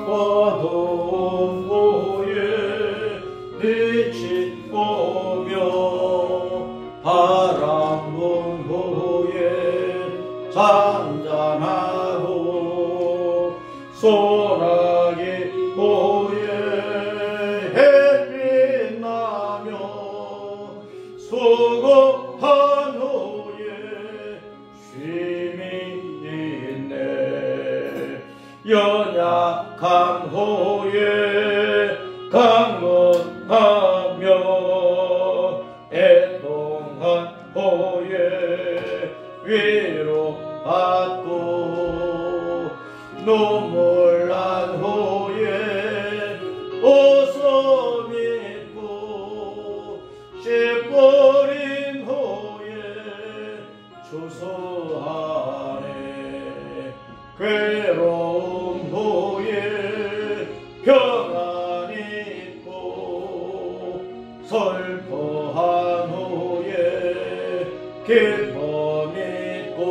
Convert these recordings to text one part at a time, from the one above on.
어두운 후에 빛이 오며 바람 분 후에 잔잔하고 소나기 후에 햇빛 나며 수고한 후에 쉼이 있네. 연약한 후에 강건하며 애통한 후에 위로받고 눈물 난 후에 웃음 있고 씨 뿌린 후에 추수하네. 괴로움 후에 평안 있고 슬퍼한 후에 기쁨 있고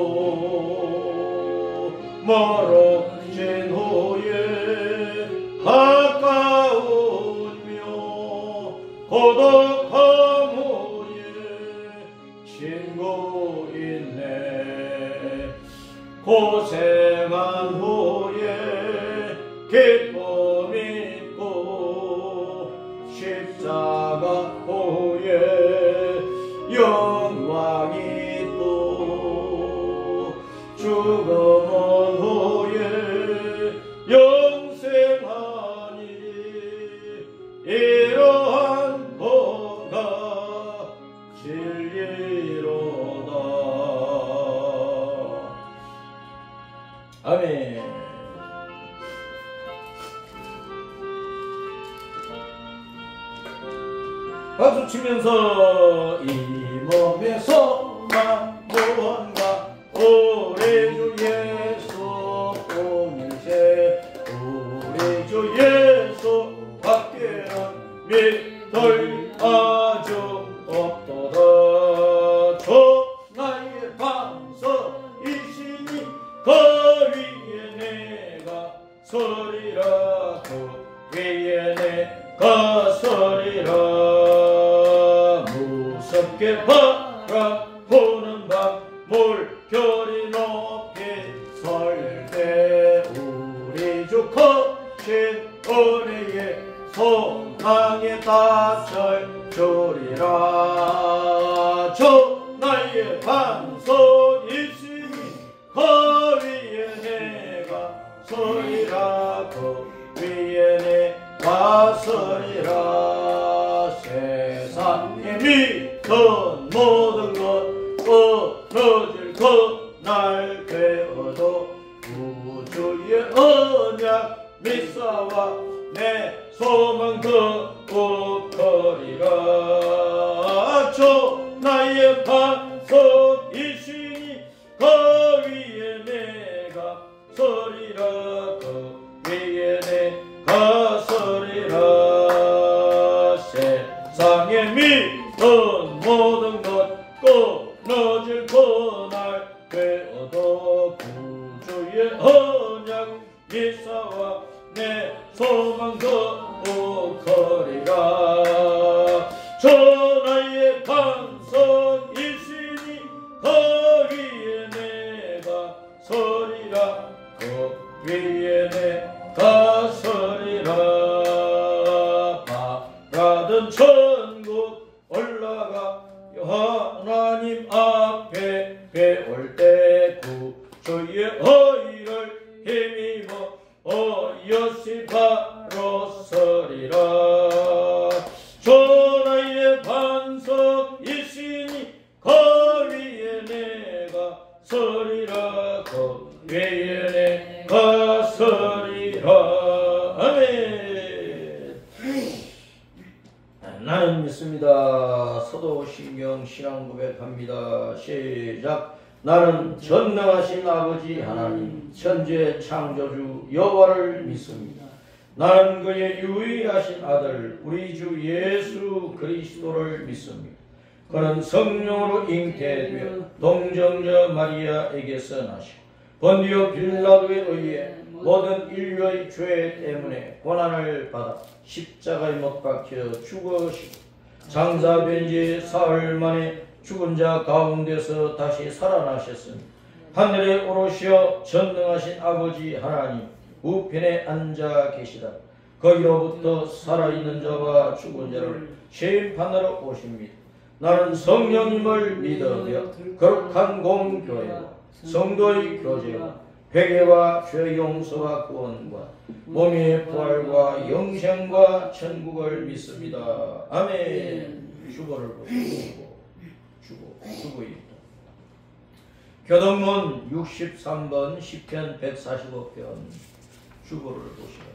멀어진 후에 가까우며 고독한 후에 친구 있네. 고생한 후에 기쁨 있고 십자가 후에 영광 있고 죽음은 후에 영생하니 이러한 복가 진리로다. 아멘. 박수 치면서 이 몸의 소망 무언가 우리 주 예수 뿐이세. 우리 주 예수 밖에는 믿을 아주 없도다. 주 나의 반석이시니 그 위에 내가 서리라. 그 위에 내가 서리라. 무섭게 바라보는 밤 물결이 높이 설 때 우리 주 거친 은혜의 소망에 닿을 줄이라. 주 나의 반석이시니 그 위에 내가 서리라. 그 위에 내가 서리라. 세상에 믿던 모든 것 끊어질 그날 되어도 구주의 언약 믿사와 내 소망 거룩하리라. 주 나의 반석이시니 그 위에 내가 서리라. 그 위에 내가 서리라. 세상에 믿던 모든 것 끊어질 그날 되어도 구주의 언약 믿사와 내 소망 거룩하리라. 주 나의 반석이시니 그 위에 내가 서리라. 그 위에 내가 서리라. 바라던 천국 올라가 하나님 앞에 배울 때 구주의 의를 힘입어 어여시 바로 서리라. 주 나의 반석이시니 그 위에 내가 서리라. 그 위에 내가 서리라. 아멘. 나는 믿습니다. 서도신경 신앙 고백합니다. 시작. 나는 전능하신 아버지 하나님 천지의 창조주 여호와를 믿습니다. 나는 그의 유일하신 아들 우리 주 예수 그리스도를 믿습니다. 그는 성령으로 잉태되어 동정녀 마리아에게서 나시고 본디오 빌라도에 의해 모든 인류의 죄 때문에 고난을 받아 십자가에 못 박혀 죽으시고 장사된 지 사흘 만에 죽은 자 가운데서 다시 살아나셨으니 하늘에 오르시어 전능하신 아버지 하나님 우편에 앉아 계시다. 거기로부터 살아있는 자와 죽은 자를 심판하러 오십니다. 나는 성령님을 믿으며 거룩한 공교회와 성도의 교제와 회개와 죄 용서와 구원과 몸의 부활과 영생과 천국을 믿습니다. 아멘. 주보를 주고 있다. 교동문 63번 시편 145편 주보를 보시라.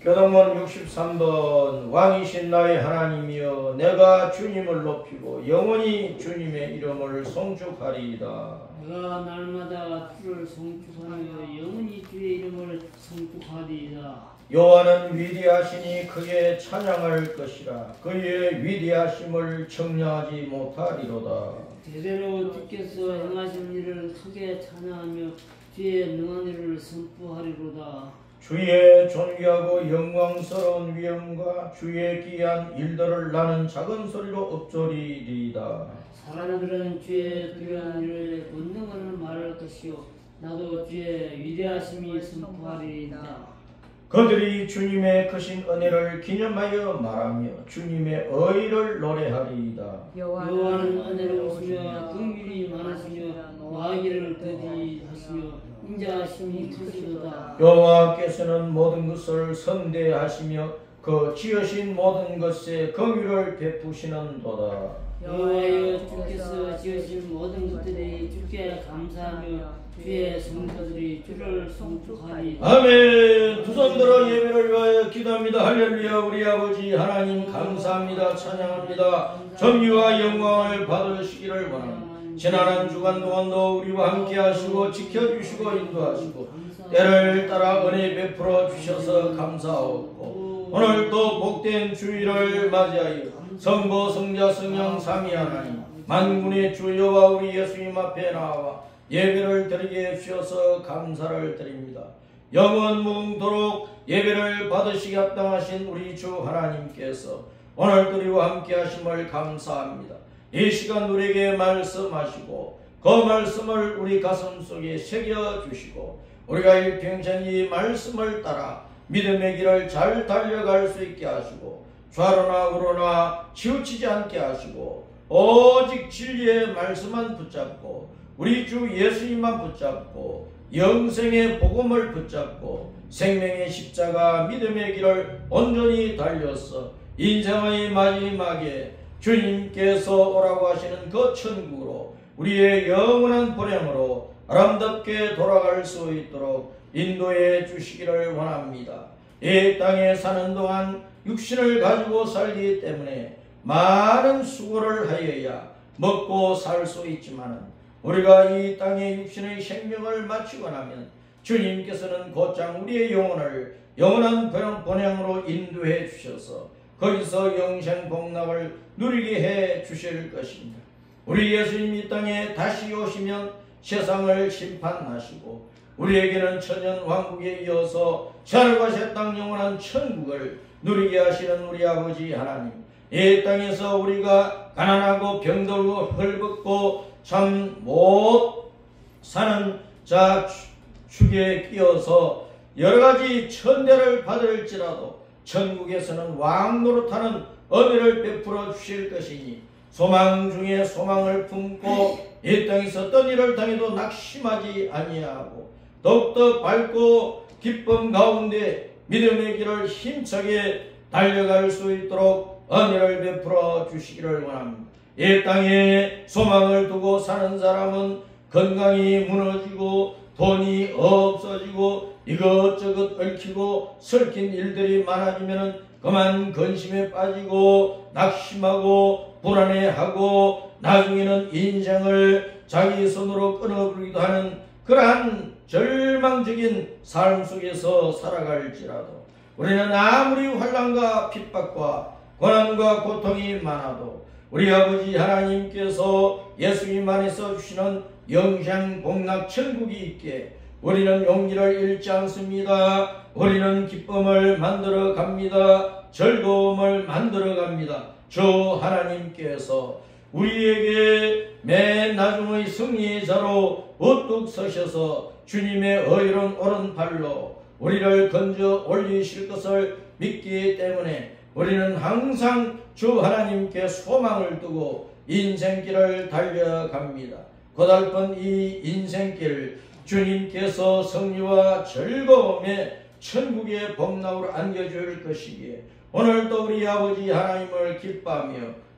교동문 63번 왕이신 나의 하나님이여 내가 주님을 높이고 영원히 주님의 이름을 송축하리이다. 내가 날마다 주를 송축하며 영원히 주의 이름을 송축하리이다. 여호와는 위대하시니 크게 찬양할 것이라. 그의 위대하심을 청량하지 못하리로다. 대대로 주께서 행하신 일을 크게 찬양하며 주의 능한 일을 선포하리로다. 주의 존귀하고 영광스러운 위엄과 주의 기이한 일들을 나는 작은 소리로 읊조리리이다. 사람들은 주의 두려운 일을 본능으로 말할 것이요 나도 주의 위대하심이 선포하리이다. 그들이 주님의 크신 은혜를 기념하여 말하며 주님의 의를 노래하리이다. 여호와는 은혜로우시며 긍휼이 많으시며 마귀를 더디하시며 인자하심이 크시도다. 여호와께서는 모든 것을 선대하시며 그 지으신 모든 것에 긍휼을 베푸시는도다. 여호와여 주께서 지으신 모든 것들이 주께 감사하며 주의 성도들이 주를 송축하리. 아멘. 두 손 들어 예배를 위하여 기도합니다. 할렐루야. 우리 아버지 하나님 감사합니다. 찬양합니다. 존귀와 영광을 받으시기를 원합니다. 지난 한 주간 동안도 우리와 함께 하시고 지켜주시고 인도하시고 때를 따라 은혜 베풀어 주셔서 감사하옵고 오늘도 복된 주일을 맞이하여 성부 성자 성령 삼위 하나님 만군의 주 여호와 우리 예수님 앞에 나와 예배를 드리게 해주셔서 감사를 드립니다. 영원 무궁토록 예배를 받으시기 합당하신 우리 주 하나님께서 오늘 우리와 함께 하심을 감사합니다. 이 시간 우리에게 말씀하시고 그 말씀을 우리 가슴속에 새겨주시고 우리가 일평생 이 말씀을 따라 믿음의 길을 잘 달려갈 수 있게 하시고 좌로나 우로나 치우치지 않게 하시고 오직 진리의 말씀만 붙잡고 우리 주 예수님만 붙잡고 영생의 복음을 붙잡고 생명의 십자가 믿음의 길을 온전히 달려서 인생의 마지막에 주님께서 오라고 하시는 그 천국으로 우리의 영원한 보냄으로 아름답게 돌아갈 수 있도록 인도해 주시기를 원합니다. 이 땅에 사는 동안 육신을 가지고 살기 때문에 많은 수고를 하여야 먹고 살 수 있지만 우리가 이 땅에 육신의 생명을 마치고 나면 주님께서는 곧장 우리의 영혼을 영원한 본향으로 인도해 주셔서 거기서 영생 복락을 누리게 해 주실 것입니다. 우리 예수님 이 땅에 다시 오시면 세상을 심판하시고 우리에게는 천년 왕국에 이어서 하늘과 새 땅 영원한 천국을 누리게 하시는 우리 아버지 하나님, 이 땅에서 우리가 가난하고 병들고 헐벗고 참 못 사는 자 축에 끼어서 여러가지 천대를 받을지라도 천국에서는 왕 노릇하는 은혜를 베풀어 주실 것이니 소망 중에 소망을 품고 이 땅에서 어떤 일을 당해도 낙심하지 아니하고 더욱더 밝고 기쁨 가운데 믿음의 길을 힘차게 달려갈 수 있도록 은혜를 베풀어 주시기를 원합니다. 이 땅에 소망을 두고 사는 사람은 건강이 무너지고 돈이 없어지고 이것저것 얽히고 설킨 일들이 많아지면 그만 근심에 빠지고 낙심하고 불안해하고 나중에는 인생을 자기 손으로 끊어버리기도 하는 그러한 절망적인 삶 속에서 살아갈지라도 우리는 아무리 환난과 핍박과 고난과 고통이 많아도 우리 아버지 하나님께서 예수님 안에서 주시는 영생 복락 천국이 있게 우리는 용기를 잃지 않습니다. 우리는 기쁨을 만들어 갑니다. 즐거움을 만들어 갑니다. 주 하나님께서 우리에게 맨 나중의 승리자로 우뚝 서셔서 주님의 의로운 오른팔로 우리를 건져 올리실 것을 믿기 때문에 우리는 항상 주 하나님께 소망을 두고 인생길을 달려갑니다. 고달픈 이 인생길 주님께서 승리와 즐거움의 천국의 복락으로 안겨줄 것이기에 오늘도 우리 아버지 하나님을 기뻐하며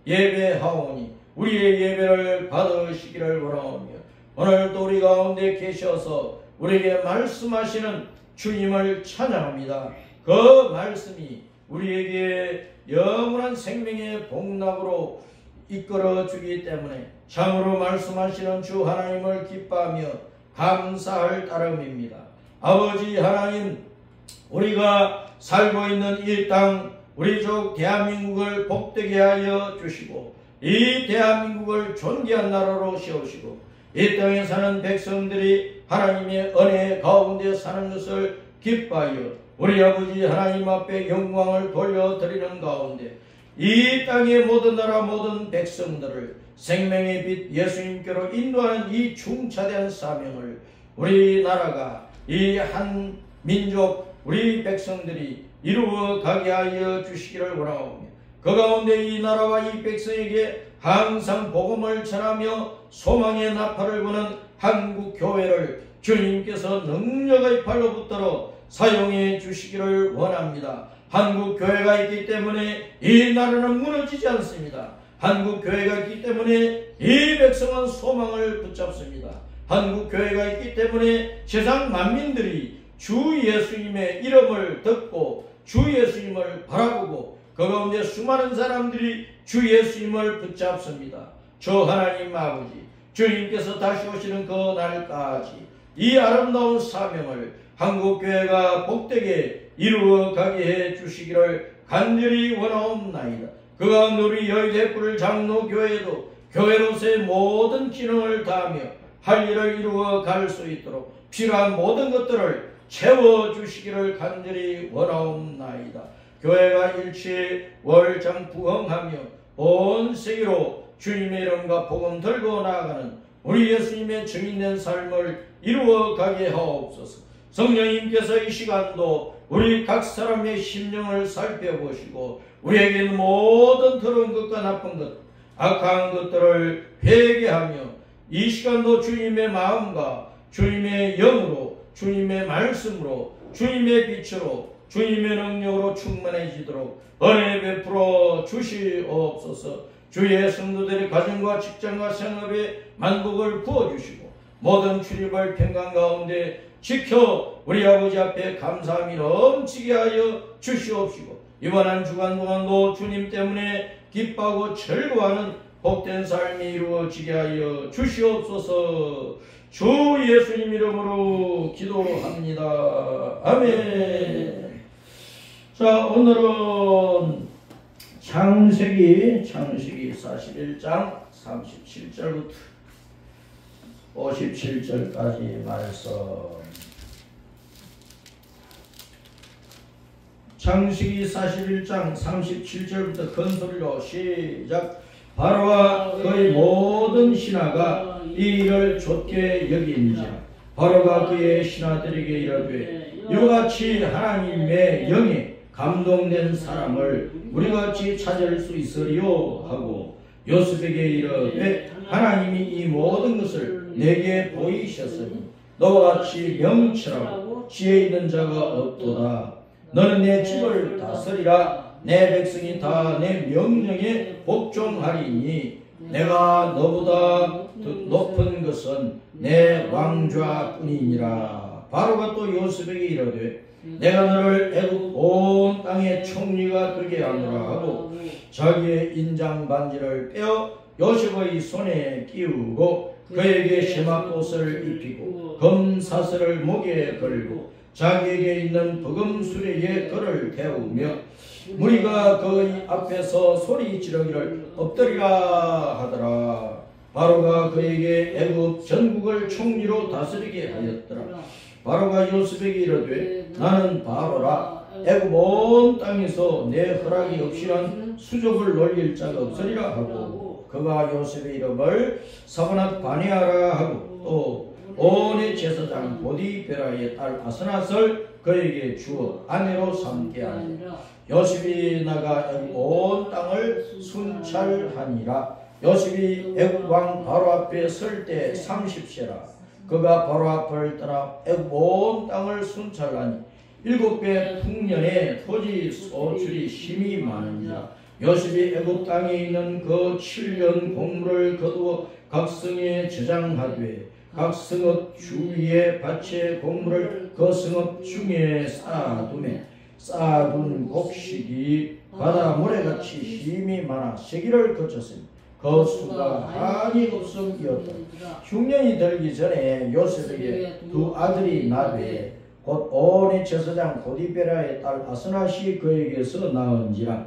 예배하오니 우리의 예배를 받으시기를 원하오며 오늘도 우리 가운데 계셔서 우리에게 말씀하시는 주님을 찬양합니다. 그 말씀이 우리에게 영원한 생명의 복락으로 이끌어 주기 때문에 참으로 말씀하시는 주 하나님을 기뻐하며 감사할 따름입니다. 아버지 하나님, 우리가 살고 있는 이 땅 우리 족 대한민국을 복되게 하여 주시고 이 대한민국을 존귀한 나라로 세우시고 이 땅에 사는 백성들이 하나님의 은혜 가운데 사는 것을 기뻐하여 우리 아버지 하나님 앞에 영광을 돌려드리는 가운데 이 땅의 모든 나라 모든 백성들을 생명의 빛 예수님께로 인도하는 이 중차대한 사명을 우리나라가 이 한 민족 우리 백성들이 이루어 가게 하여 주시기를 원하오며 그 가운데 이 나라와 이 백성에게 항상 복음을 전하며 소망의 나팔을 부는 한국 교회를 주님께서 능력의 팔로 붙들어 사용해 주시기를 원합니다. 한국 교회가 있기 때문에 이 나라는 무너지지 않습니다. 한국 교회가 있기 때문에 이 백성은 소망을 붙잡습니다. 한국 교회가 있기 때문에 세상 만민들이 주 예수님의 이름을 듣고 주 예수님을 바라보고 그 가운데 수많은 사람들이 주 예수님을 붙잡습니다. 저 하나님 아버지, 주님께서 다시 오시는 그 날까지 이 아름다운 사명을 한국교회가 복되게 이루어 가게 해 주시기를 간절히 원하옵나이다. 그 가운데 우리 여의대불 장로교회도 교회로서의 모든 기능을 다하며 할 일을 이루어 갈 수 있도록 필요한 모든 것들을 채워주시기를 간절히 원하옵나이다. 교회가 일체에 월장부흥하며 온 세계로 주님의 이름과 복음 들고 나아가는 우리 예수님의 증인된 삶을 이루어 가게 하옵소서. 성령님께서 이 시간도 우리 각 사람의 심령을 살펴보시고 우리에게 있는 모든 더러운 것과 나쁜 것, 악한 것들을 회개하며 이 시간도 주님의 마음과 주님의 영으로 주님의 말씀으로 주님의 빛으로 주님의 능력으로 충만해지도록 은혜 베풀어 주시옵소서. 주의 성도들의 가정과 직장과 생업에 만복을 부어주시고 모든 출입을 평강 가운데 지켜 우리 아버지 앞에 감사함이 넘치게 하여 주시옵시고 이번 한 주간 동안도 주님 때문에 기뻐하고 즐거워하는 복된 삶이 이루어지게 하여 주시옵소서. 주 예수님 이름으로 기도합니다. 아멘. 자, 오늘은 창세기 41장 37절부터 57절까지 말씀. 창세기 41장 37절부터 큰 소리로 시작. 바로와 그의 모든 신하가 이 일을 좋게 여긴지라. 바로가 그의 신하들에게 이르되 이같이 하나님의 영에 감동된 사람을 우리같이 찾을 수 있으리요 하고 요셉에게 이르되 하나님이 이 모든 것을 내게 보이셨으니 너와 같이 명철하고 지혜 있는 자가 없도다. 너는 내 집을 다스리라. 내 백성이 다 내 명령에 복종하리니 내가 너보다 높은 것은 내 왕좌뿐이니라. 바로가 또 요셉에게 이르되 내가 너를 애굽 온 땅의 총리가 되게 하노라 하고 자기의 인장 반지를 빼어 요셉의 손에 끼우고 그에게 세마꽃을 입히고 금사슬을 목에 걸고 자기에게 있는 버금 수레에 그를 태우며 무리가 그 앞에서 소리 지르기를 엎드리라 하더라. 바로가 그에게 애굽 전국을 총리로 다스리게 하였더라. 바로가 요셉에게 이르되 나는 바로라. 애굽 온 땅에서 내 허락이 없이는 수족을 놀릴 자가 없으리라 하고 그가 요셉의 이름을 사브낫 바네아라 하고 또 온의 제사장 보디베라의 딸 아스낫을 그에게 주어 아내로 삼게 하니라. 요셉이 나가 애굽 온 땅을 순찰하니라. 요셉이 애굽 왕 바로 앞에 설 때 30세라. 그가 바로 앞을 떠나 애굽 온 땅을 순찰하니 7배 풍년에 토지 소출이 심히 많으니라. 요셉이 애굽 땅에 있는 그 7년 곡물을 거두어 각 성에 저장하되 각 성읍 주위에 밭에 곡물을 그 성읍 중에 쌓아두매 쌓아둔 곡식이 바다 모래같이 힘이 많아 세기를 거쳤으니 그 수가 한이 없음이었다. 흉년이 들기 전에 요셉에게 두 아들이 나되 곧 온의 제사장 보디베라의 딸 아스낫이 그에게서 낳은지라.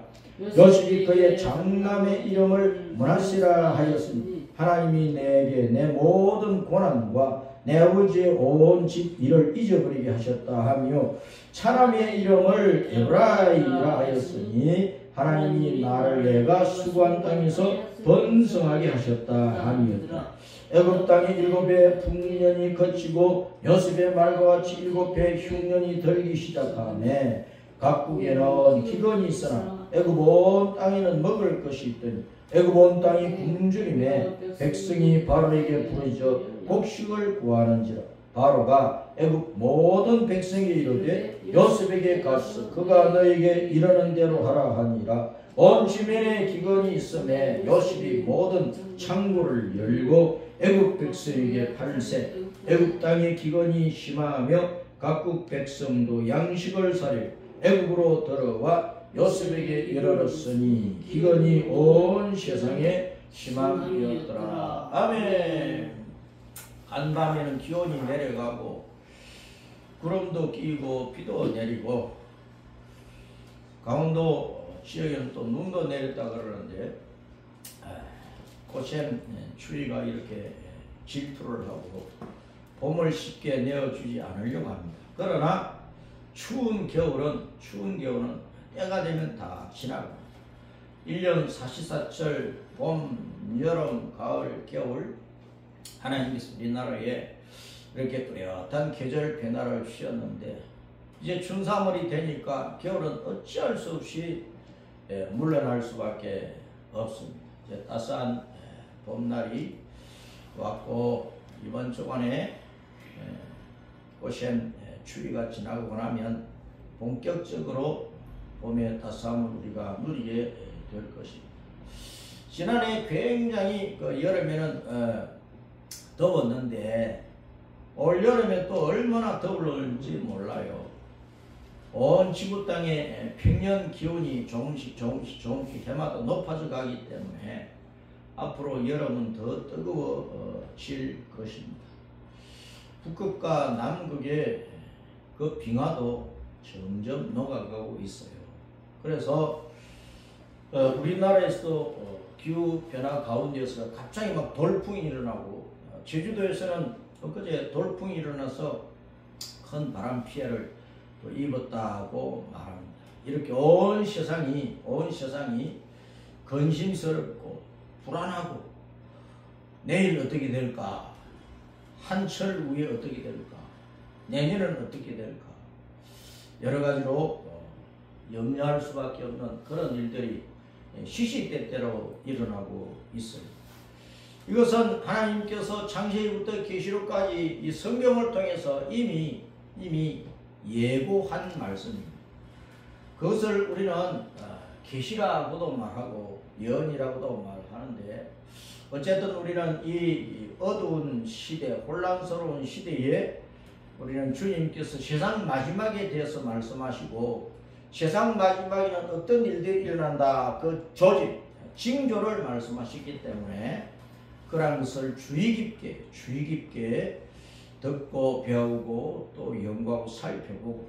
요셉이 그의 장남의 이름을 므낫세라 하였으니 하나님이 내게 내 모든 고난과 내 아버지의 온 집 일을 잊어버리게 하셨다 하며 차남의 이름을 에브라임이라 하였으니 하나님이 나를 내가 수고한 땅에서 번성하게 하셨다 함이었다. 애굽 땅에 7배 풍년이 거치고 요셉의 말과 같이 7배 흉년이 들기 시작하네. 각국에는 기근이 있으나 애굽 온 땅에는 먹을 것이 있더니 애굽 온 땅이 굶주림에 백성이 바로에게 부르짖어 곡식을 구하는지라. 바로가 애굽 모든 백성에게 이르되 요셉에게 가서 그가 너에게 이르는 대로 하라 하니라. 온 지면에 기근이 있음에 요셉이 모든 창고를 열고 애굽 백성에게 팔세. 애굽 땅에 기근이 심하며 각국 백성도 양식을 사려 애굽으로 들어와 요셉에게 이르렀으니 기근이 온 세상에 심함이었더라. 아멘. 한밤에는 기온이 내려가고 구름도 끼고 비도 내리고 강원도 지역에는 또 눈도 내렸다 그러는데 고센 추위가 이렇게 질투를 하고 봄을 쉽게 내어주지 않으려고 합니다. 그러나 추운 겨울은 때가 되면 다 지나고 1년 사시사철 봄, 여름, 가을, 겨울 하나님께서 우리나라에 이렇게 뚜렷한 계절 변화를 주셨는데 이제 춘삼월이 되니까 겨울은 어찌할 수 없이 물러날 수밖에 없습니다. 이제 따스한 봄날이 왔고 이번 주간에 고센 추위가 지나고 나면 본격적으로 봄의 따스함을 우리가 누리게 될 것입니다. 지난해 굉장히 여름에는 더웠는데 올 여름에 또 얼마나 더울지 몰라요. 온 지구 땅의 평년 기온이 조금씩 해마다 높아져 가기 때문에 앞으로 여름은 더 뜨거워질 것입니다. 북극과 남극의 그 빙하도 점점 녹아가고 있어요. 그래서 우리나라에서도 기후 변화 가운데서 갑자기 막 돌풍이 일어나고 제주도에서는 엊그제 돌풍이 일어나서 큰 바람 피해를 입었다고 말합니다. 이렇게 온 세상이 근심스럽고 불안하고 내일 어떻게 될까? 한철 후에 어떻게 될까? 내년은 어떻게 될까? 여러 가지로 염려할 수밖에 없는 그런 일들이 시시때때로 일어나고 있어요. 이것은 하나님께서 창세기부터 계시록까지 이 성경을 통해서 이미 예고한 말씀입니다. 그것을 우리는 계시라고도 말하고 예언이라고도 말하는데 어쨌든 우리는 이 어두운 시대, 혼란스러운 시대에 우리는 주님께서 세상 마지막에 대해서 말씀하시고 세상 마지막에는 어떤 일들이 일어난다 그 조짐, 징조를 말씀하시기 때문에 그런 것을 주의 깊게 듣고 배우고 또 연구하고 살펴보고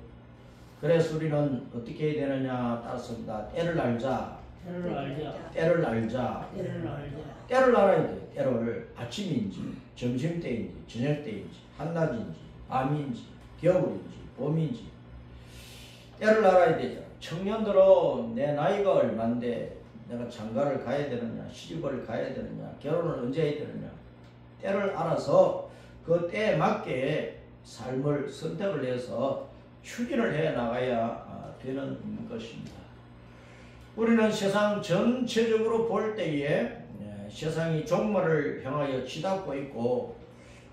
그래서 우리는 어떻게 해야 되느냐 따졌습니다. 때를 알자. 때를 알자. 때를 알자. 때를 알자. 때를 알아야 돼. 때를 아침인지 점심때인지 저녁때인지 한낮인지 밤인지 겨울인지 봄인지 때를 알아야 되죠. 청년들은 내 나이가 얼만데 내가 장가를 가야 되느냐 시집을 가야 되느냐 결혼을 언제 해야 되느냐 때를 알아서 그 때에 맞게 삶을 선택을 해서 추진을 해 나가야 되는 것입니다. 우리는 세상 전체적으로 볼 때에 세상이 종말을 향하여 치닫고 있고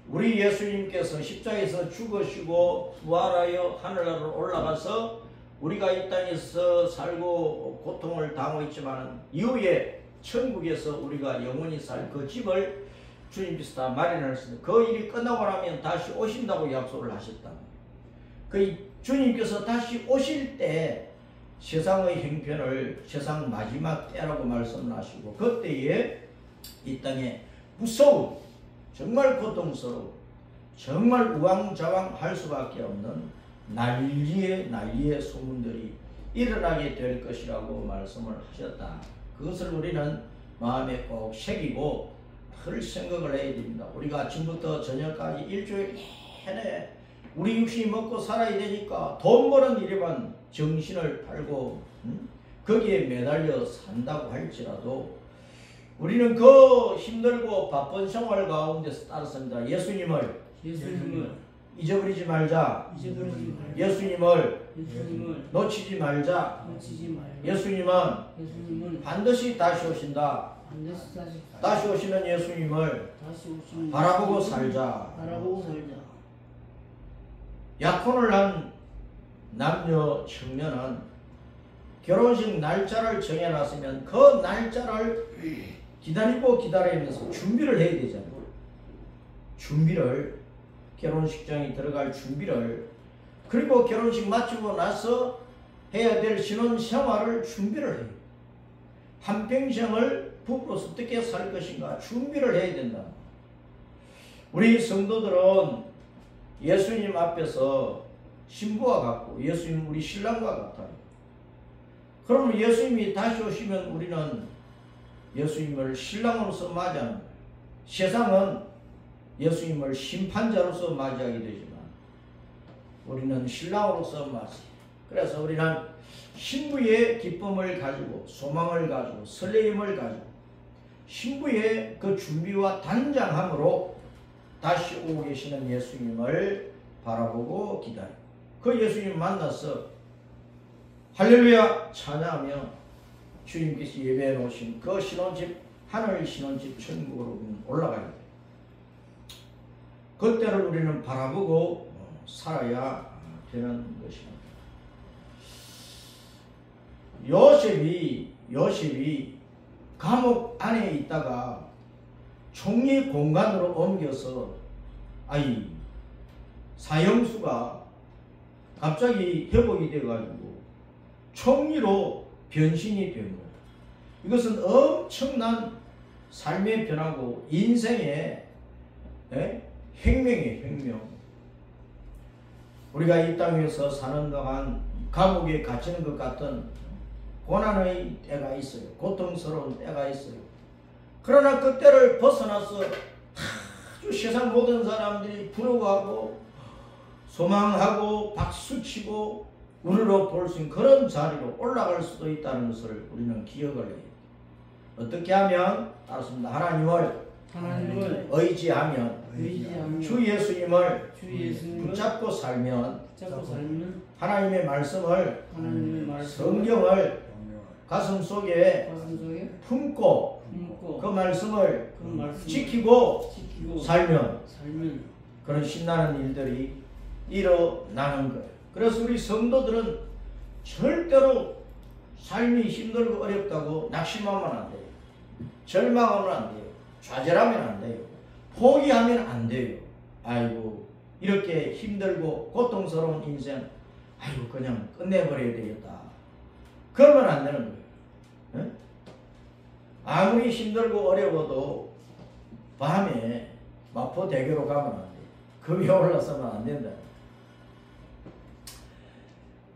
우리 예수님께서 십자가에서 죽으시고 부활하여 하늘나라로 올라가서 우리가 이 땅에서 살고 고통을 당하고 있지만 이후에 천국에서 우리가 영원히 살 그 집을 주님께서 다 마련하셨습니다. 그 일이 끝나고 나면 다시 오신다고 약속을 하셨다. 그 주님께서 다시 오실 때 세상의 형편을 세상 마지막 때라고 말씀하시고 그때에 이 땅에 무서운 정말 고통스러운 정말 우왕좌왕할 수밖에 없는 난리의 소문들이 일어나게 될 것이라고 말씀을 하셨다. 그것을 우리는 마음에 꼭 새기고 할 생각을 해야 됩니다. 우리가 아침부터 저녁까지 일주일 내내 우리 육신이 먹고 살아야 되니까 돈 버는 일에만 정신을 팔고 거기에 매달려 산다고 할지라도 우리는 그 힘들고 바쁜 생활 가운데서 따랐습니다. 예수님을 잊어버리지 말자. 예수님을 놓치지 말자. 예수님은 반드시 다시 오신다. 다시 오시는 예수님을 바라보고 살자. 약혼을 한 남녀 청년은 결혼식 날짜를 정해놨으면 그 날짜를 기다리면서 준비를 해야 되잖아요. 결혼식장에 들어갈 준비를 그리고 결혼식 마치고 나서 해야 될 신혼생활을 준비를 해요. 한평생을 부부로서 어떻게 살 것인가 준비를 해야 된다. 우리 성도들은 예수님 앞에서 신부와 같고 예수님 우리 신랑과 같아요. 그러면 예수님이 다시 오시면 우리는 예수님을 신랑으로서 맞이하는 거예요. 세상은 예수님을 심판자로서 맞이하게 되지만 우리는 신랑으로서 맞이해요. 그래서 우리는 신부의 기쁨을 가지고 소망을 가지고 설레임을 가지고 신부의 그 준비와 단장함으로 다시 오고 계시는 예수님을 바라보고 기다리고 그 예수님 만나서 할렐루야 찬양하며 주님께서 예배해 놓으신 그 신혼집 하늘 신혼집 천국으로 올라가야 돼요. 그때를 우리는 바라보고 살아야 되는 것입니다. 요셉이 감옥 안에 있다가 총리 공간으로 옮겨서 사형수가 갑자기 회복이 돼가지고 총리로 변신이 된 거예요. 이것은 엄청난 삶의 변화고 인생의 혁명이에요. 혁명. 우리가 이 땅에서 사는 동안 감옥에 갇히는 것 같은 고난의 때가 있어요. 고통스러운 때가 있어요. 그러나 그 때를 벗어나서 아주 세상 모든 사람들이 부러워하고 소망하고 박수치고 우러러 볼 수 있는 그런 자리로 올라갈 수도 있다는 것을 우리는 기억을 해요. 어떻게 하면 따르습니다. 하나님을 의지하면 주 예수님을 붙잡고 살면 하나님의 말씀을 성경을 가슴속에 품고 그 말씀을 지키고 살면 그런 신나는 일들이 일어나는 거예요. 그래서 우리 성도들은 절대로 삶이 힘들고 어렵다고 낙심하면 안 돼요. 절망하면 안 돼요. 좌절하면 안 돼요. 포기하면 안 돼요. 아이고 이렇게 힘들고 고통스러운 인생 그냥 끝내버려야 되겠다. 그러면 안 되는 거예요. 네? 아무리 힘들고 어려워도 밤에 마포대교로 가면 안 돼요. 그 위에 올라서면 안 된다.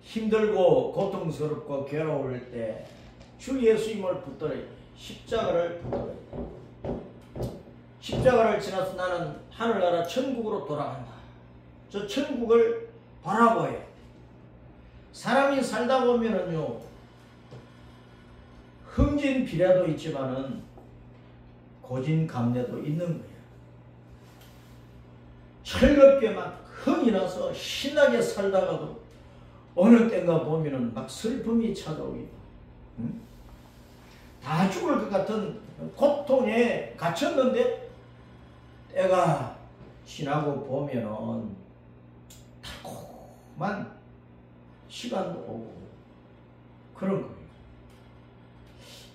힘들고 고통스럽고 괴로울 때 주 예수님을 붙들어야 돼. 십자가를 붙들어야 돼. 십자가를 지나서 나는 하늘나라 천국으로 돌아간다. 저 천국을 바라보아야 돼. 사람이 살다 보면은요, 흥진비례도 있지만은 고진감래도 있는 거예요. 즐겁게 막 흥이 나서 신나게 살다가도 어느 때인가 보면은 막 슬픔이 찾아오기도, 다 죽을 것 같은 고통에 갇혔는데 때가 지나고 보면은 달콤한 시간도 오고 그런 거예요.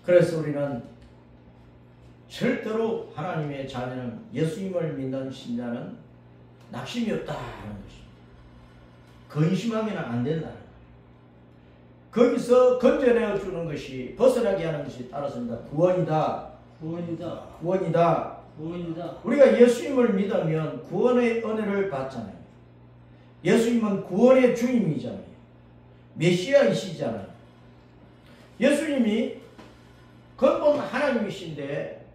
그래서 우리는 절대로 하나님의 자녀는, 예수님을 믿는 신자는 낙심이 없다는 것입니다. 근심하면 안 된다는 거예요. 거기서 건져내어 주는 것이, 벗어나게 하는 것이 따랐습니다. 구원이다. 구원이다. 구원이다. 구원이다. 우리가 예수님을 믿으면 구원의 은혜를 받잖아요. 예수님은 구원의 주님이잖아요. 메시아이시잖아요. 예수님이 근본 하나님이신데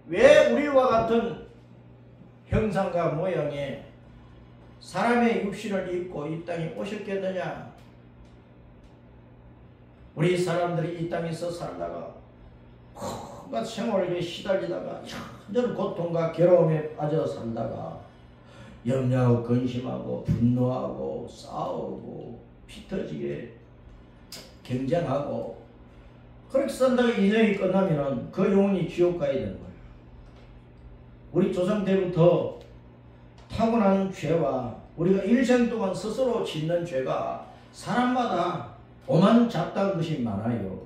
왜 우리와 같은 형상과 모양의 사람의 육신을 입고 이 땅에 오셨겠느냐? 우리 사람들이 이 땅에서 살다가 온갖 생활에 시달리다가 현저한 고통과 괴로움에 빠져 살다가 염려하고 근심하고 분노하고 싸우고 피터지게 경쟁하고 그렇게 산다가 인생이 끝나면은 그 영혼이 지옥 가야 되는 거예요. 우리 조상 때부터 타고난 죄와 우리가 일생 동안 스스로 짓는 죄가 사람마다 오만잡다한 것이 많아요.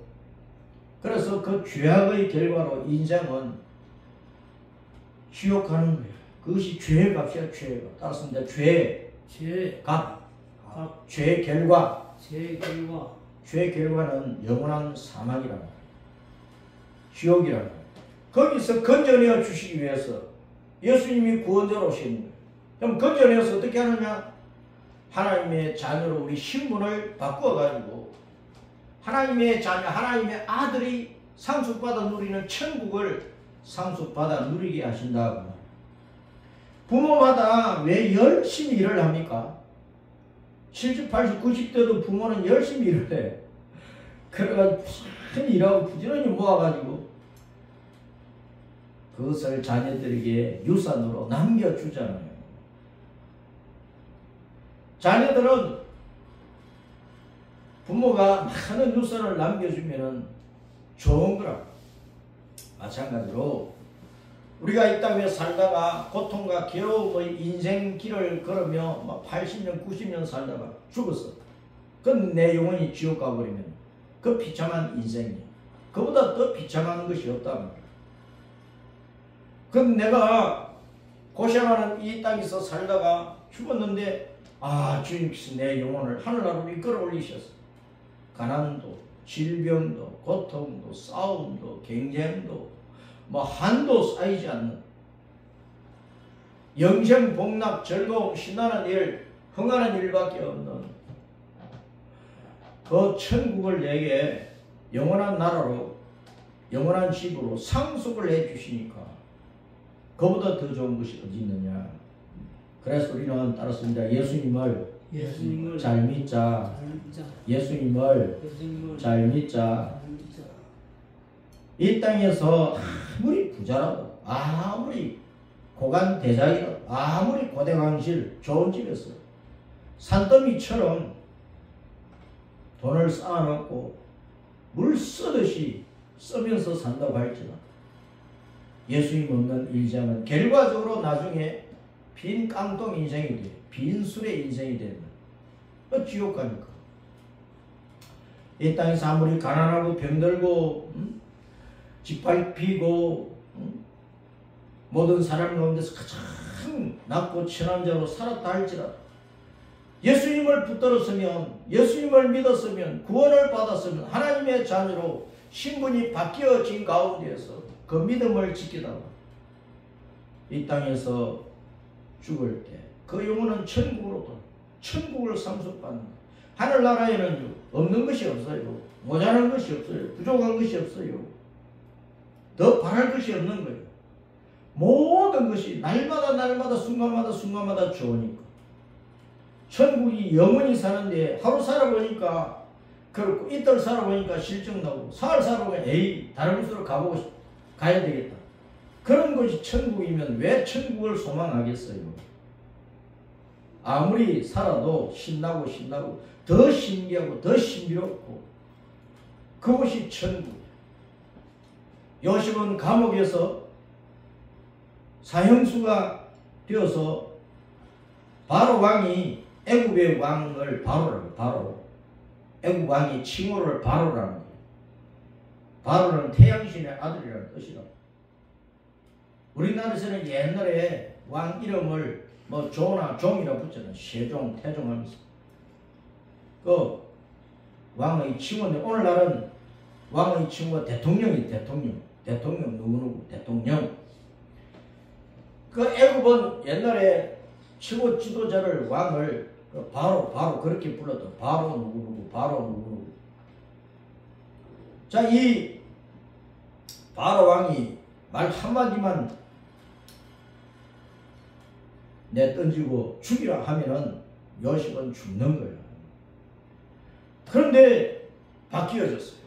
그래서 그 죄악의 결과로 인생은 지옥 가는 거예요. 그것이 죄의 값이야, 죄의 값. 따라서 죄, 값, 죄의 결과, 죄의 결과는 영원한 사망이라는 거예요. 지옥이라는 거예요. 거기서 건져내어 주시기 위해서 예수님이 구원자로 오시는 거예요. 그럼 건져내어서 어떻게 하느냐? 하나님의 자녀로 우리 신분을 바꾸어가지고 하나님의 자녀, 하나님의 아들이 상속받아 누리는 천국을 상속받아 누리게 하신다고. 부모마다 왜 열심히 일을 합니까? 70, 80, 90대도 부모는 열심히 일을 해. 그래가지고 부지런히 일하고 부지런히 모아가지고 그것을 자녀들에게 유산으로 남겨주잖아요. 자녀들은 부모가 많은 유산을 남겨주면 좋은 거라고. 마찬가지로 우리가 이 땅에 살다가 고통과 괴로움의 인생길을 걸으며 80년, 90년 살다가 죽었어. 그건 내 영혼이 지옥 가버리면 그 비참한 인생이야. 그보다 더 비참한 것이 없단 말이야. 그럼 내가 고생하는 이 땅에서 살다가 죽었는데 주님께서 내 영혼을 하늘나라로 이끌어 올리셨어. 가난도, 질병도, 고통도, 싸움도, 경쟁도, 한도 쌓이지 않는 영생, 복락, 즐거움, 신나는 일, 흥하는 일밖에 없는 그 천국을 내게 영원한 나라로, 영원한 집으로 상속을 해 주시니까 그보다 더 좋은 것이 어디 있느냐. 그래서 우리는 따랐습니다. 예수님을 잘 믿자. 예수님을 잘 믿자. 이 땅에서 아무리 부자라도, 아무리 고관대장이라도, 아무리 고대강실 좋은 집에서 산더미처럼 돈을 쌓아놓고 물 쓰듯이 쓰면서 산다고 할지라 예수님 없는 일자는 결과적으로 나중에 빈 깡통 인생이 돼. 빈술의 인생이 되는 지옥 가니까. 이 땅에서 아무리 가난하고 병들고 짓밟히고 모든 사람 가운데서 가장 낮고 천한 자로 살았다 할지라도 예수님을 붙들었으면, 예수님을 믿었으면, 구원을 받았으면, 하나님의 자녀로 신분이 바뀌어진 가운데에서 그 믿음을 지키다가 이 땅에서 죽을 때 그 영혼은 천국으로 돌아. 천국을 상속받는 거예요. 하늘나라에는 없는 것이 없어요. 모자란 것이 없어요. 부족한 것이 없어요. 더 바랄 것이 없는 거예요. 모든 것이 날마다 순간마다 좋으니까. 천국이 영원히 사는데 하루 살아보니까 그렇고 이틀 살아보니까 실증나고 사흘 살아보면 에이 다른 곳으로 가야 되겠다. 그런 것이 천국이면 왜 천국을 소망하겠어요? 아무리 살아도 신나고 더 신기하고 더 신비롭고 그것이 천국이에요. 요셉은 감옥에서 사형수가 되어서 바로 왕이 애굽의 왕을 바로 애굽 왕이 칭호를 바로라는 거예요. 바로는 태양신의 아들이라는 뜻이라고. 우리나라에서는 옛날에 왕 이름을 뭐 조나 종이라 붙였잖아요. 세종, 태종 하면서. 그 왕의 칭호인데 오늘날은 왕의 칭호가 대통령이 대통령 누구누구 대통령. 그 애굽은 옛날에 최고 지도자를 왕을 바로 그렇게 불렀던 바로 누구누구. 자, 이 바로 왕이 말 한마디만 내던지고 죽이라 하면은 요셉은 죽는 거예요. 그런데 바뀌어졌어요.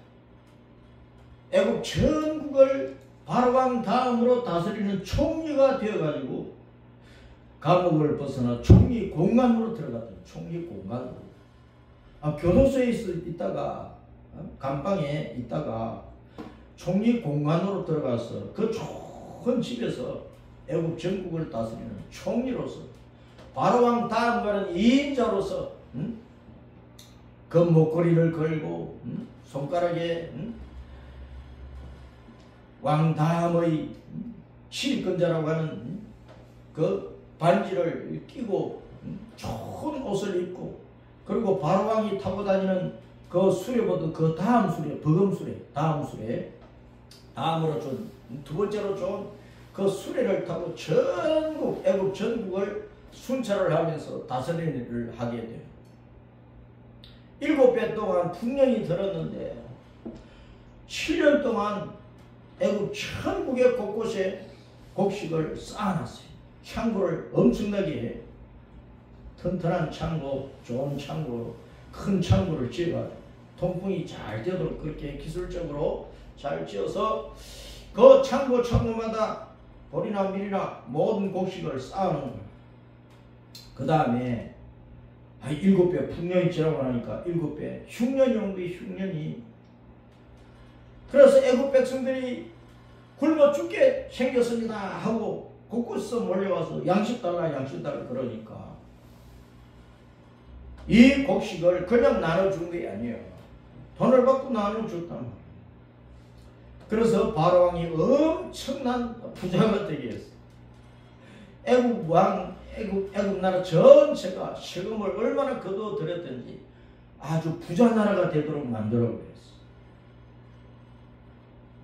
애굽 전국을 바로 왕 다음으로 다스리는 총리가 되어가지고 감옥을 벗어나 총리 공간으로 들어갔던 총리 공간으로. 교도소에 있다가 감방에 있다가 총리 공간으로 들어가서 그 좋은 집에서 애굽 전국을 다스리는 총리로서 바로 왕 다음과는 2인자로서 그 목걸이를 걸고 손가락에 왕 다음의 실권자라고 하는 그 반지를 끼고 좋은 옷을 입고 그리고 바로 왕이 타고 다니는 그 수레보다 그 다음 수레 버금수레 다음으로 두 번째로 좋은 그 수레를 타고 전국 애굽 전국을 순찰을 하면서 다스리는 일을 하게 돼요. 7배 동안 풍년이 들었는데 7년 동안 애굽 천국의 곳곳에 곡식을 쌓아놨어요. 창고를 엄청나게 튼튼한 창고, 좋은 창고로 큰 창고를 지어가지고 통풍이 잘 되도록 그렇게 기술적으로 잘 지어서 그 창고마다 보리나 밀이나 모든 곡식을 쌓아놓은 거예요. 그 다음에 7배 풍년이 지나고 나니까 7배 흉년이 온 거예요. 흉년이. 그래서 애굽 백성들이 굶어 죽게 생겼습니다 하고 곳곳에서 몰려와서 양식 달라 그러니까 이 곡식을 그냥 나눠준 게 아니에요. 돈을 받고 나눠줬단 말이에요. 그래서 바로 왕이 엄청난 부자가 되게 했어요. 애굽 나라 전체가 세금을 얼마나 거둬들였든지 아주 부자 나라가 되도록 만들어 버렸어요.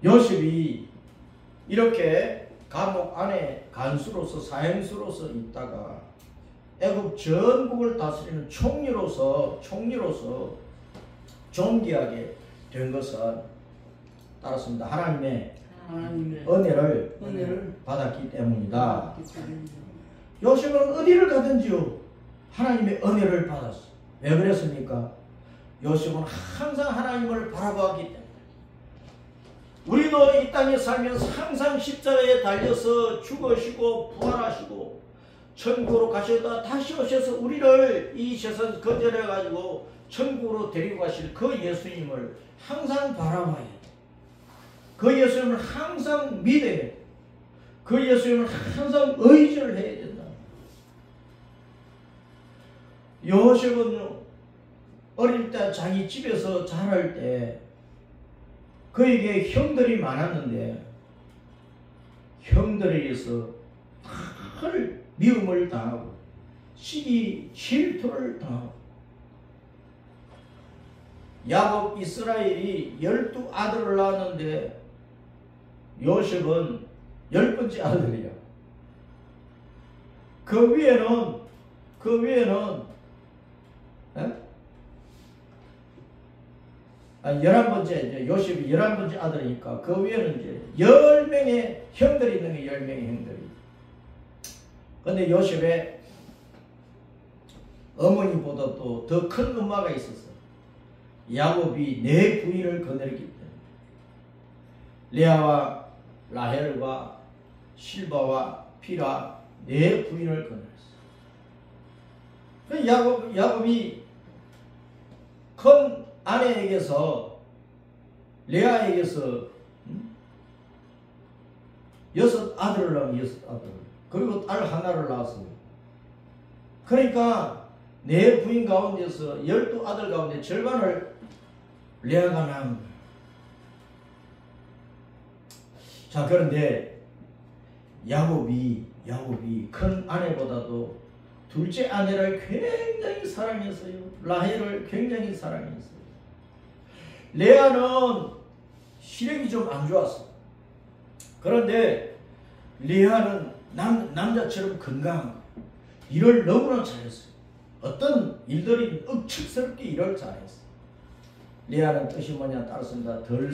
요셉이 이렇게 감옥 안에 간수로서 사형수로서 있다가 애굽 전국을 다스리는 총리로서 존귀하게 된 것은 따랐습니다. 하나님의 은혜를 받았기 때문이다. 요셉은 어디를 가든지요 하나님의 은혜를 받았어. 왜 그랬습니까? 요셉은 항상 하나님을 바라보았기 때문에. 우리도 이 땅에 살면서 항상 십자가에 달려서 죽으시고 부활하시고 천국으로 가셨다 다시 오셔서 우리를 이 세상 거절해가지고 천국으로 데리고 가실 그 예수님을 항상 바라봐야 돼. 그 예수님을 항상 믿어야 돼. 그 예수님을 항상 의지를 해야 된다. 요셉은 어릴 때 자기 집에서 자랄 때 그에게 형들이 많았는데 형들에게서 큰 미움을 당하고 시기 질투를 당하고 야곱 이스라엘이 12아들을 낳았는데 요셉은 10번째 아들이야. 그 위에는 그 위에는 11번째 이제 요셉이 11번째 아들이니까 그 위에는 이제 10명의 형들이 있는 게 10명의 형들이. 근데 요셉의 어머니보다도 더 큰 엄마가 있었어. 야곱이 4부인을 거느렸기 때문에 레아와 라헬과 실바와 비라 4부인을 거느렸어. 야곱이 큰 아내에게서 레아에게서 6아들을 낳은 6아들 그리고 딸 하나를 낳았어요. 그러니까 4부인 가운데서 12아들 가운데 절반을 레아가 낳은 거예요. 자, 그런데 야곱이 큰 아내보다도 둘째 아내를 굉장히 사랑했어요. 라헬을 굉장히 사랑했어요. 레아는 시력이 좀 안 좋았어. 그런데 레아는 남자처럼 건강한 거예요. 일을 너무나 잘했어요. 어떤 일들이 억측스럽게 일을 잘했어. 레아는 뜻이 뭐냐 따랐습니다. 덜에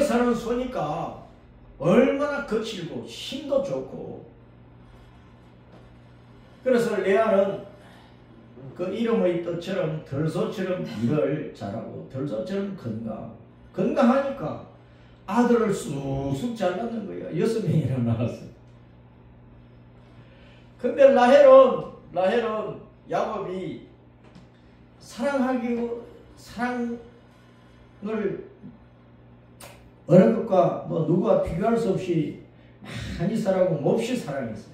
사는 소니까 얼마나 거칠고 힘도 좋고. 그래서 레아는 그 이름의 뜻처럼 덜소처럼 일을 잘하고 덜소처럼 건강하니까 아들을 쑥쑥 잘 낳는 거예요. 6명이나 낳았어요. 근데 라헬은 야곱이 사랑을 어느 것과 뭐 누구와 비교할 수 없이 많이 사랑하고 몹시 사랑했어요.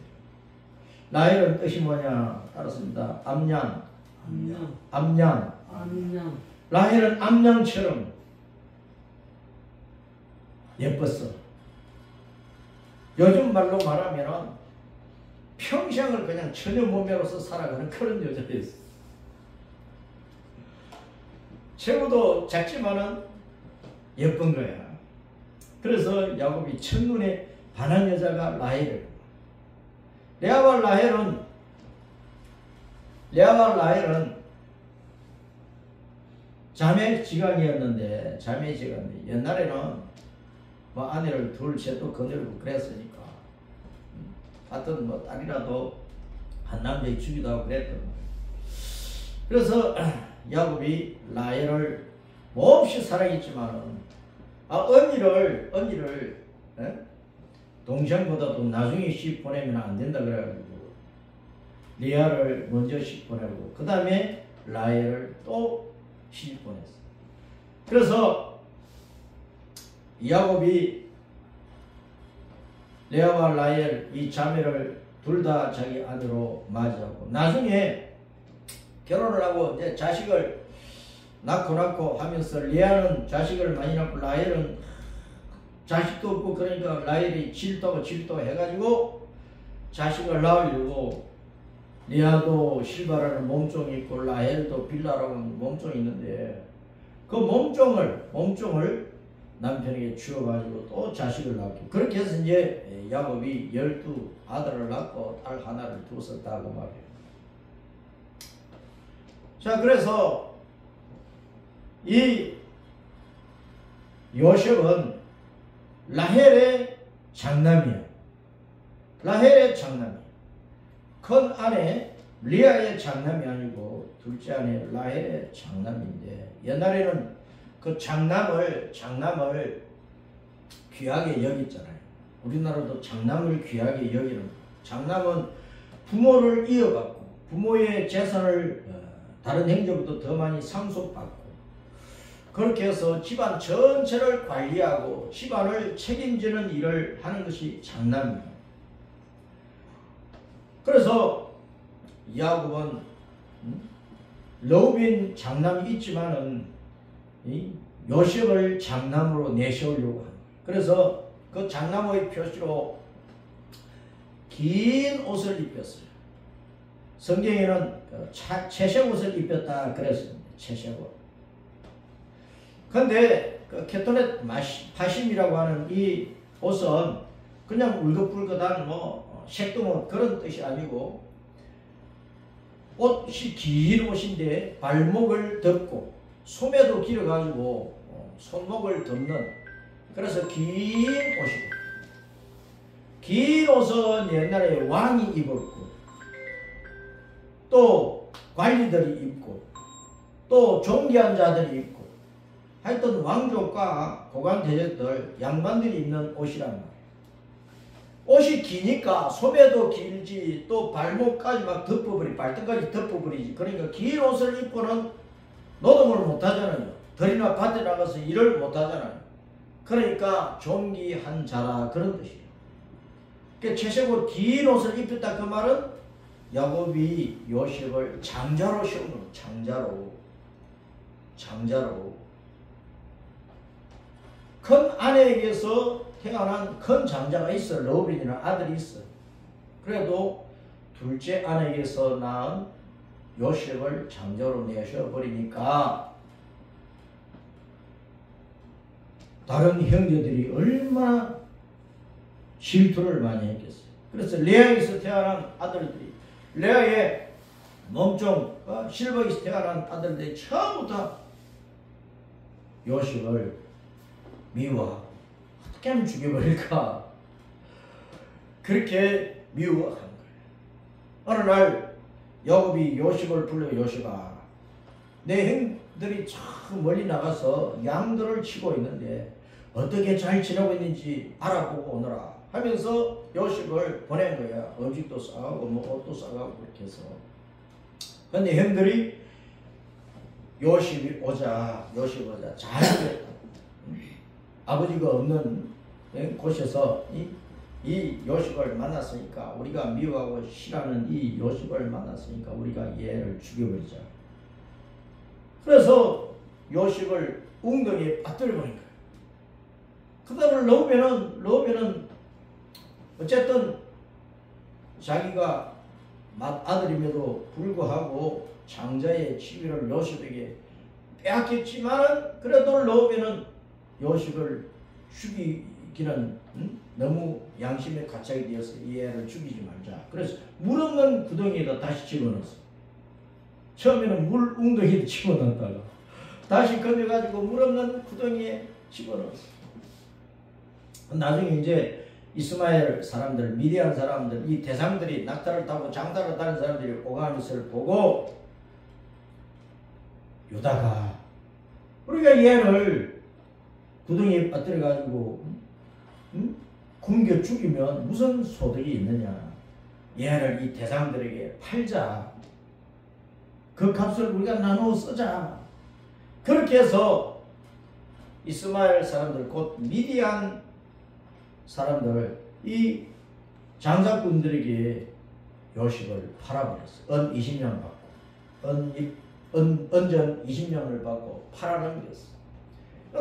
라헬은 뜻이 뭐냐 따랐습니다. 암양. 라헬은 암양처럼 예뻤어. 요즘 말로 말하면 평생을 그냥 처녀 몸매로서 살아가는 그런 여자였어. 체구도 작지만은 예쁜 거야. 그래서 야곱이 첫눈에 반한 여자가 라헬을. 레아와 라헬은 자매지간이었는데 옛날에는 뭐 아내를 둘 셋도 거느리고 그랬으니까 하여튼 뭐 딸이라도 한 남자에 주기도 하고 그랬던 거예요. 그래서 야곱이 라헬을 몹시 사랑했지만은 언니를 동생보다도 나중에 씩 보내면 안 된다 그래가지고 레아를 먼저 씩 보내고 그 다음에 라헬을 또 씩 보냈어. 그래서 야곱이 레아와 라헬 이 자매를 둘 다 자기 아내로 맞이하고 나중에 결혼을 하고 이제 자식을 낳고 하면서 레아는 자식을 많이 낳고 라헬은 자식도 없고 그러니까 라헬이 질투 해가지고 자식을 낳으려고 레아도 실바라는 몸종이 있고 라헬도 빌라라는 몸종이 있는데 그 몸종을 남편에게 주어가지고 또 자식을 낳고 그렇게 해서 이제 야곱이 12아들을 낳고 딸 하나를 두었다고 말해요. 자, 그래서 이 요셉은 라헬의 장남이에요. 큰 아내 리아의 장남이 아니고 둘째 아내 라헬의 장남인데 옛날에는 그 장남을 귀하게 여겼잖아요. 우리나라도 장남을 귀하게 여기는 장남은 부모를 이어받고 부모의 재산을 다른 형제보다 더 많이 상속받고 그렇게 해서 집안 전체를 관리하고 집안을 책임지는 일을 하는 것이 장남이에요. 그래서 야곱은 러브인 장남이 있지만은 요셉을 장남으로 내세우려고 합니다. 그래서 그 장남의 표시로 긴 옷을 입혔어요. 성경에는 채색 옷을 입혔다 그랬습니다. 채색 옷. 근데 그 케토넷 파심이라고 하는 이 옷은 그냥 울긋불긋한 뭐 색동옷 그런 뜻이 아니고 옷이 긴 옷인데 발목을 덮고 소매도 길어가지고 손목을 덮는 그래서 긴 옷이고 긴 옷은 옛날에 왕이 입었고 또 관리들이 입고 또 존귀한 자들이 입고 하여튼 왕족과 고관 대적들 양반들이 입는 옷이란 말이에요. 옷이 기니까 소매도 길지 또 발목까지 막 덮어버리지 발등까지 덮어버리지. 그러니까 긴 옷을 입고는 노동을 못하잖아요. 들이나 밭에 나가서 일을 못하잖아요. 그러니까 존귀한 자라 그런 뜻이에요. 그러니까 최세고 긴 옷을 입혔다 그 말은 야곱이 요셉을 장자로 세우는 장자로 큰 아내에게서 태어난 큰 장자가 있어. 러브인이라는 아들이 있어. 그래도 둘째 아내에게서 낳은 요셉을 장자로 내셔버리니까 다른 형제들이 얼마나 질투를 많이 했겠어요. 그래서 레아에게서 태어난 아들들이 레아의 몸종 실버에서 태어난 아들들이 처음부터 요셉을 미워하고 어떻게 하면 죽여버릴까 그렇게 미워한 거예요. 어느 날 야곱이 요셉을 불러 요셉아 내 형들이 참 멀리 나가서 양들을 치고 있는데 어떻게 잘 지내고 있는지 알아보고 오너라 하면서 요셉을 보낸 거야. 음식도 싸가고 뭐 옷도 싸가고 그렇게 해서. 근데 형들이 요셉이 오자 잘 그랬다. 아버지가 없는 곳에서 이 요셉을 만났으니까 우리가 미워하고 싫어하는 이 요셉을 만났으니까 우리가 얘를 죽여버리자. 그래서 요셉을 웅덩이에 빠뜨려버린 거예요. 그 다음에 러브는 어쨌든 자기가 아들임에도 불구하고 장자의 지위를 요셉에게 빼앗겼지만 그래도 러브는 요셉을 죽이기는 너무 양심에 가책이 되어서 이 애를 죽이지 말자. 그래서 물 없는 구덩이에다 다시 집어넣었어. 처음에는 물 웅덩이에 집어넣었다가 다시 건져가지고 물 없는 구덩이에 집어넣었어. 나중에 이제 이스마엘 사람들, 미디안 사람들, 이 대상들이 낙타를 타고 장타를 타는 사람들이 오가는 것을 보고 유다가 우리가 얘를 구덩이에 빠뜨려가지고 굶겨 죽이면 무슨 소득이 있느냐. 얘를 이 대상들에게 팔자. 그 값을 우리가 나누어 쓰자. 그렇게 해서 이스마엘 사람들 곧 미디안 사람들 이 장사꾼들에게 요셉을 팔아버렸어. 은 20명 받고 은전 20명을 받고 팔아넘겼어.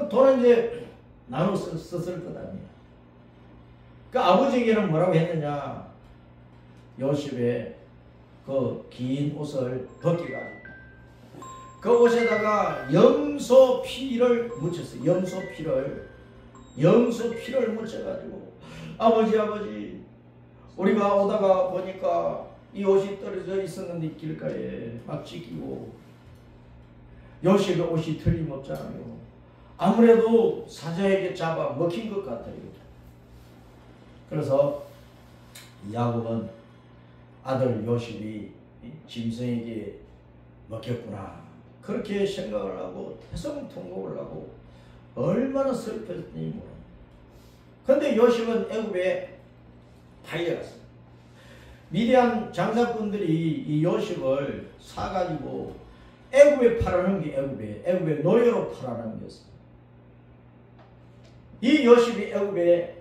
돈은 이제 나눠 썼을 것 아니야. 그 아버지에게는 뭐라고 했느냐. 요셉의 그 긴 옷을 벗겨가지고 그 옷에다가 염소 피를 묻혔어. 염소 피를 묻혀가지고 아버지 우리가 오다가 보니까 이 옷이 떨어져 있었는데 길가에 막 찢기고 요셉의 옷이 틀림없잖아요. 아무래도 사자에게 잡아 먹힌 것 같아요. 그래서 야곱은 아들 요셉이 짐승에게 먹혔구나 그렇게 생각을 하고 태성통곡을 하고 얼마나 슬펐는지 모릅니다. 그런데 요셉은 애굽에 팔려갔어요. 미디안 장사꾼들이 이 요셉을 사가지고 애굽에 팔아넘기 애굽에 노예로 팔아넘겼어요. 이 요셉이 애굽에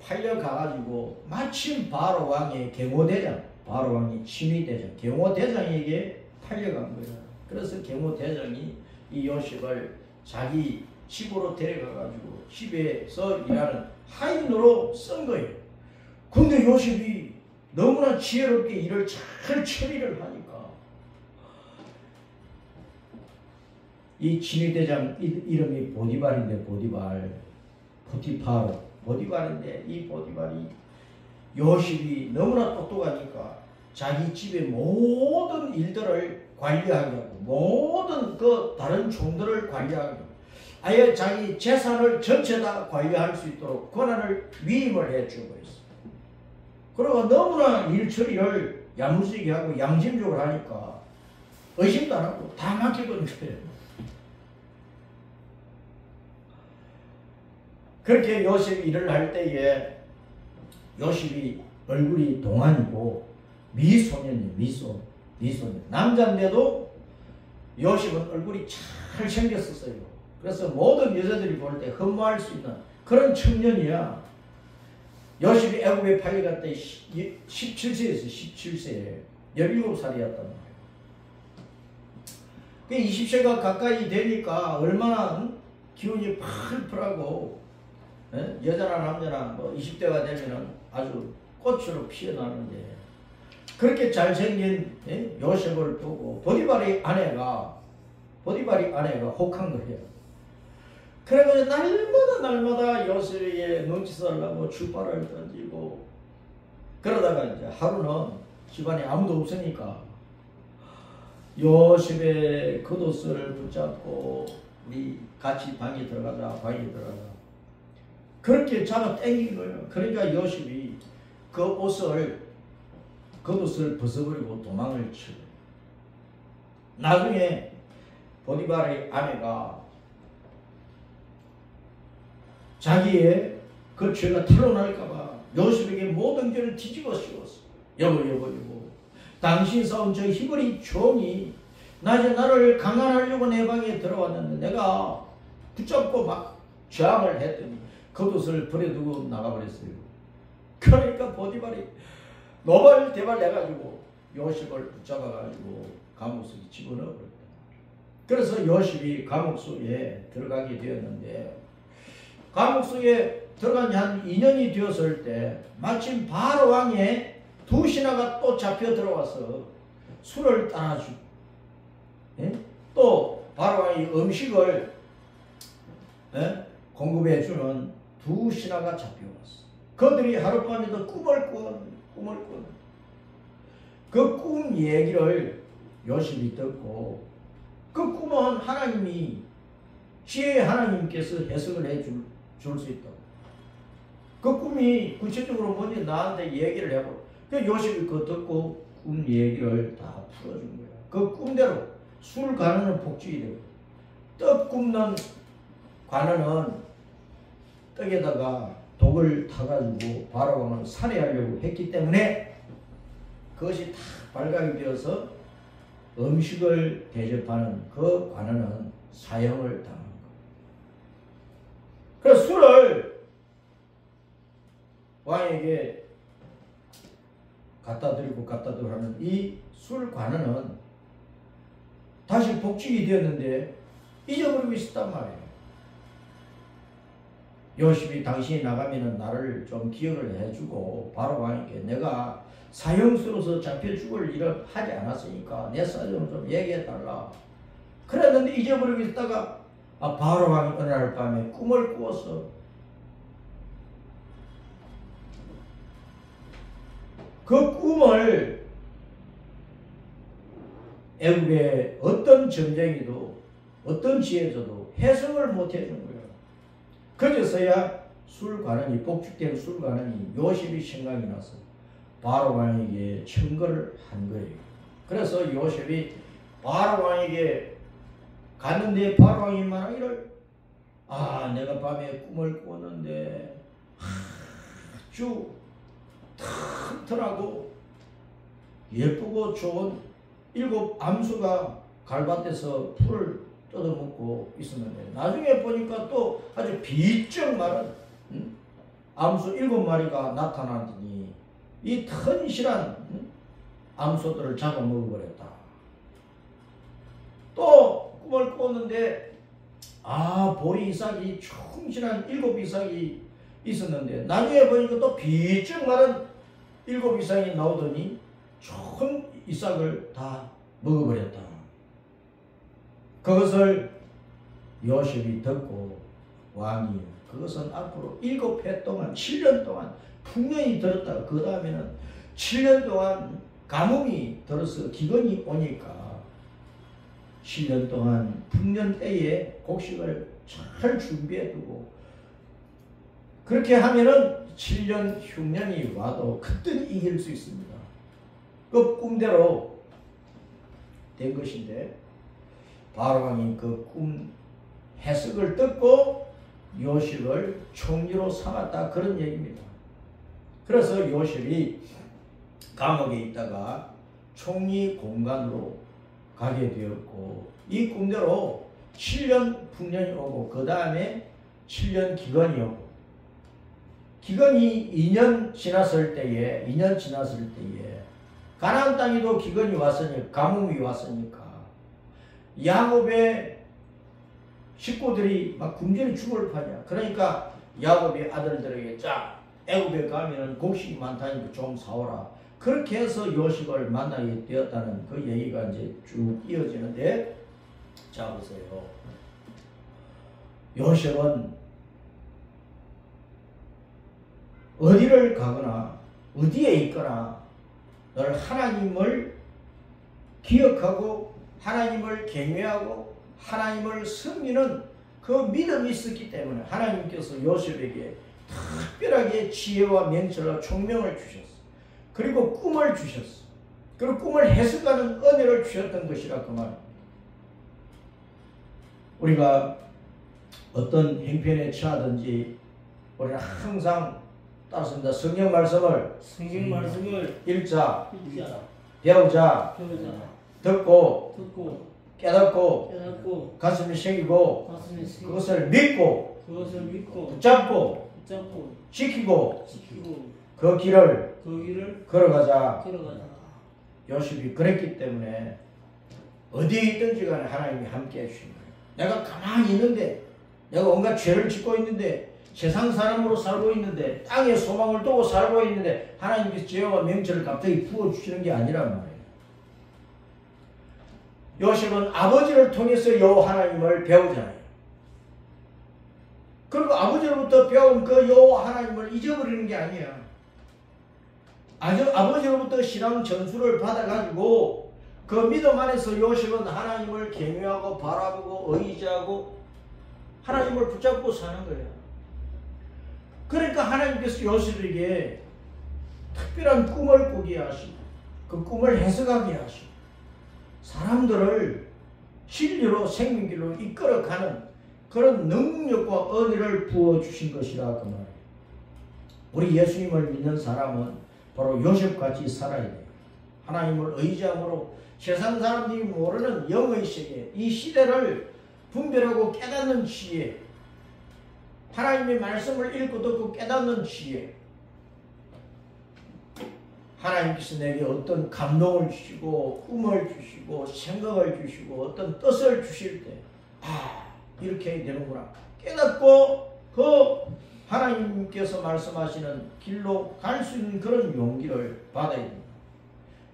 팔려가가지고 마침 바로 왕의 경호대장, 바로 왕의 친위대장, 경호대장에게 팔려간 거예요. 그래서 경호대장이 이 요셉을 자기 집으로 데려가가지고 집에서 일하는 하인으로 쓴 거예요. 근데 요셉이 너무나 지혜롭게 일을 잘 처리를 하니까 이 친위대장 이름이 보디발인데 보디발인데 이 보디발이 요셉이 너무나 똑똑하니까 자기 집의 모든 일들을 관리하게 하고 모든 그 다른 종들을 관리하게 하고 아예 자기 재산을 전체 다 관리할 수 있도록 권한을 위임을 해주고 있어. 그리고 너무나 일 처리를 야무지게 하고 양심적으로 하니까 의심도 안 하고 다 맡기는 거예요. 그렇게 요셉이 일을 할 때에 요셉이 얼굴이 동안이고 미소년이에요. 미소년. 남자인데도 요셉은 얼굴이 잘 생겼었어요. 그래서 모든 여자들이 볼 때 흠모할 수 있는 그런 청년이야. 요셉이 애굽에 팔려갈 때 17세였어요. 17세. 17살이었단 말이에요. 20세가 가까이 되니까 얼마나 기운이 펄펄하고 여자나 남자나 뭐 20대가 되면은 아주 꽃으로 피어나는데 그렇게 잘생긴 요셉을 보고 보디발의 아내가 혹한 거예요. 그래가지고 날마다 요셉에게 눈짓을 하고 주발을 던지고 그러다가 이제 하루는 집안에 아무도 없으니까 요셉의 겉옷을 붙잡고 우리 같이 방에 들어가자. 그렇게 잡아 당긴 거예요. 그러니까 요셉이 그 겉옷을 벗어버리고 도망을 치고 나중에 보디발의 아내가 자기의 그 죄가 탄로날까봐 요셉에게 모든 죄를 뒤집어 씌웠어. 여보 당신 싸운 저 히브리 종이 낮에 나를 강간하려고 내 방에 들어왔는데 내가 붙잡고 막 저항을 했더니 겉옷을 버려두고 나가버렸어요. 그러니까 보디발이 노발대발 내가지고 요셉을 붙잡아가지고 감옥 속에 집어넣어버렸다. 그래서 요셉이 감옥 속에 들어가게 되었는데 감옥 속에 들어간 지 한 2년이 되었을 때 마침 바로 왕의 두 신하가 또 잡혀 들어와서 술을 따라주고 또 바로 왕이 음식을 공급해주는 두 신하가 잡혀왔어. 그들이 하룻밤에도 꿈을 꾸는 그 꿈 얘기를 요셉이 듣고 그 꿈은 하나님이 지혜의 하나님께서 해석을 해줄 수 있다고. 그 꿈이 구체적으로 뭔지 나한테 얘기를 해보고 그 요셉이 그거 듣고 꿈 얘기를 다 풀어준 거야. 그 꿈대로 술 가는은 복직이 되고 떡 굽는 관원은 떡에다가 독을 타가지고 바로왕을 살해하려고 했기 때문에 그것이 다 발각이 되어서 음식을 대접하는 그 관원은 사형을 당한 거예요. 그래서 술을 왕에게 갖다 드리고 하는 이 술 관원은 다시 복직이 되었는데 잊어버리고 있었단 말이에요. 요셉이 당신이 나가면은 나를 좀 기억을 해주고 바로 왕에게 내가 사형수로서 잡혀 죽을 일을 하지 않았으니까 내 사정을 좀 얘기해달라. 그랬는데 잊어버리고 있다가 바로 왕이 어느 날 밤에 꿈을 꾸었어. 그 꿈을 애국의 어떤 전쟁이도 어떤 지혜에서도 해석을 못 해준 거예요. 그제서야 술관원이 복직된 술관원이 요셉이 생각이 나서 바로 왕에게 청거를 한 거예요. 그래서 요셉이 바로 왕에게 갔는데 바로 왕이 말하기를 내가 밤에 꿈을 꾸었는데 아주 튼튼하고 예쁘고 좋은 7 암수가 갈밭에서 풀을 뜯어먹고 있었는데 나중에 보니까 또 아주 비쩍 마른 암수 7마리가 나타나더니 이 튼실한 암소들을 잡아먹어버렸다. 또 꿈을 꿨는데 보리 이삭이 충실한 7 이삭이 있었는데 나중에 보니까 또 비쩍 마른 7 이삭이 나오더니 좋은 이삭을 다 먹어버렸다. 그것을 요셉이 듣고 왕이 그것은 앞으로 7해 동안 7년 동안 풍년이 들었다가 그 다음에는 7년 동안 가뭄이 들어서 기근이 오니까 7년 동안 풍년 때에 곡식을 잘 준비해 두고 그렇게 하면은 7년 흉년이 와도 그때는 이길 수 있습니다. 그 꿈대로 된 것인데 바로왕이 그 꿈 해석을 듣고 요셉을 총리로 삼았다 그런 얘기입니다. 그래서 요셉이 감옥에 있다가 총리 공간으로 가게 되었고 이 꿈대로 7년 풍년이 오고 그 다음에 7년 기근이 오고 기근이 2년 지났을 때에 가나안 땅에도 기근이 왔으니까 가뭄이 왔으니까 야곱의 식구들이 막 굶주려 죽을 판이야. 그러니까 야곱의 아들들에게 자 애굽에 가면은 곡식이 많다니까 좀 사오라. 그렇게 해서 요셉을 만나게 되었다는 그 얘기가 이제 쭉 이어지는데 자 보세요. 요셉은 어디를 가거나 어디에 있거나 늘 하나님을 기억하고 하나님을 경외하고 하나님을 섬기는 그 믿음이 있었기 때문에 하나님께서 요셉에게 특별하게 지혜와 명철과 총명을 주셨어. 그리고 꿈을 주셨어. 그리고 꿈을 해석하는 은혜를 주셨던 것이라 그 말입니다. 우리가 어떤 행편에 처하든지 우리는 항상 따랐습니다. 성경 말씀을 읽자, 배우자, 듣고 깨닫고 가슴이 새기고 그것을 믿고 붙잡고 지키고 그 길을 걸어가자. 요셉이 그랬기 때문에 어디에 있든지 간에 하나님이 함께 해주신 거예요. 내가 가만히 있는데 내가 온갖 죄를 짓고 있는데 세상 사람으로 살고 있는데 땅에 소망을 두고 살고 있는데 하나님께서 지혜와 명철을 갑자기 부어주시는 게 아니란 말이에요. 요셉은 아버지를 통해서 여호와 하나님을 배우잖아요. 그리고 아버지로부터 배운 그 여호와 하나님을 잊어버리는 게 아니야. 아버지로부터 신앙 전수를 받아가지고 그 믿음 안에서 요셉은 하나님을 경외하고 바라보고 의지하고 하나님을 붙잡고 사는 거예요. 그러니까 하나님께서 요셉에게 특별한 꿈을 꾸게 하시고 그 꿈을 해석하게 하시고 사람들을 진리로 생명길로 이끌어가는 그런 능력과 은혜를 부어주신 것이라 그 말이에요. 우리 예수님을 믿는 사람은 바로 요셉같이 살아야 돼요. 하나님을 의지함으로 세상 사람들이 모르는 영의 세계, 이 시대를 분별하고 깨닫는 지혜, 하나님의 말씀을 읽고 듣고 깨닫는 지혜, 하나님께서 내게 어떤 감동을 주시고 꿈을 주시고 생각을 주시고 어떤 뜻을 주실 때 이렇게 해야 되는구나 깨닫고 그 하나님께서 말씀하시는 길로 갈 수 있는 그런 용기를 받아야 됩니다.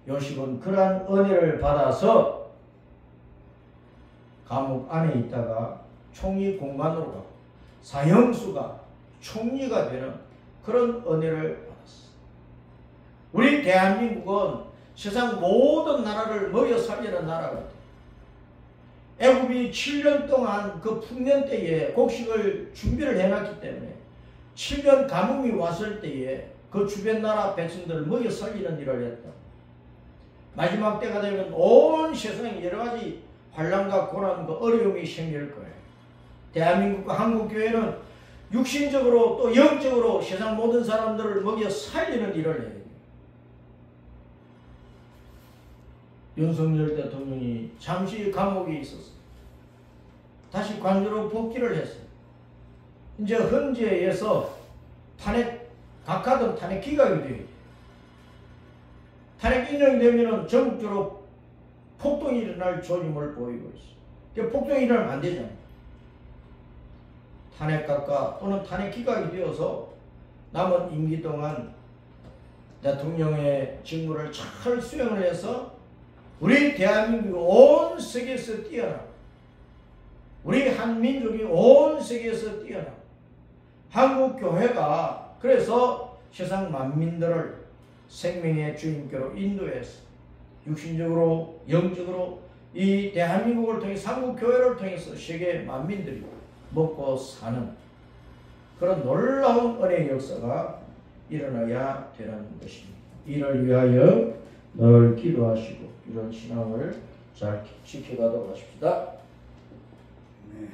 요셉은 그러한 은혜를 받아서 감옥 안에 있다가 총리 공간으로 가고 사형수가 총리가 되는 그런 은혜를 받았어. 우리 대한민국은 세상 모든 나라를 먹여 살리는 나라가 돼. 애굽이 7년 동안 그 풍년 때에 곡식을 준비를 해놨기 때문에 7년 가뭄이 왔을 때에 그 주변 나라 백성들을 먹여 살리는 일을 했다. 마지막 때가 되면 온 세상에 여러 가지 환난과 고난과 어려움이 생길 거예요. 대한민국과 한국교회는 육신적으로 또 영적으로 세상 모든 사람들을 먹여 살리는 일을 해요. 윤석열 대통령이 잠시 감옥에 있었어요. 다시 관저로 복귀를 했어요. 이제 헌재에서 각하든 탄핵 기각이 돼요. 탄핵 인용이 되면 전국적으로 폭동이 일어날 조짐을 보이고 있어요. 그러니까 폭동이 일어나면 안 되잖아요. 탄핵 각하 또는 탄핵 기각이 되어서 남은 임기 동안 대통령의 직무를 잘 수행을 해서 우리 대한민국이 온 세계에서 뛰어나 우리 한민족이 온 세계에서 뛰어나 한국교회가 그래서 세상 만민들을 생명의 주님께로 인도해서 육신적으로 영적으로 이 대한민국을 통해 삼국교회를 통해서 세계 만민들이 먹고 사는 그런 놀라운 은혜의 역사가 일어나야 되는 것입니다. 이를 위하여 늘 기도하시고 이런 신앙을 잘 지켜가도록 하십시다. 네.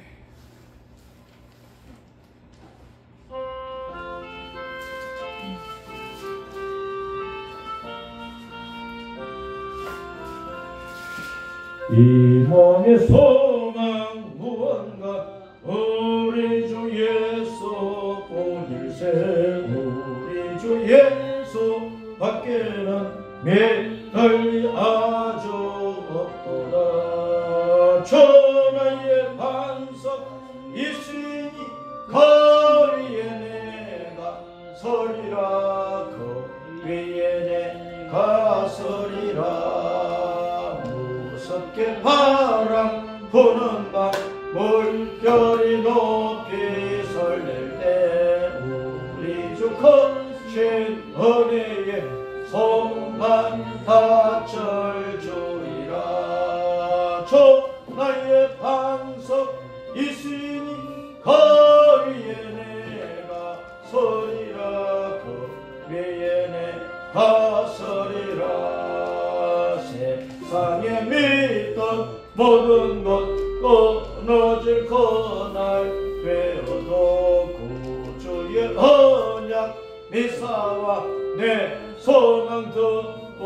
이 몸의 소망 무언가 우리 주 예수 뿐일세 우리 주 예수 밖에는 매달리 아주 없도다. 천하의 반석 있으니 거리에 내가 서리라 거리에 내가 서리라. 무섭게 바람 부는 밤 물결이 높이 설렐 때 우리 주 거친 은혜에 손만 닿을 줄이라. 천하의 반석 있으니 거리에 내가 서리라 거리에 내가 서리라. 세상에 믿던 모든 것 끊어질 그날 되어도 구주의 언약 미사와 내 소망 득복하리라.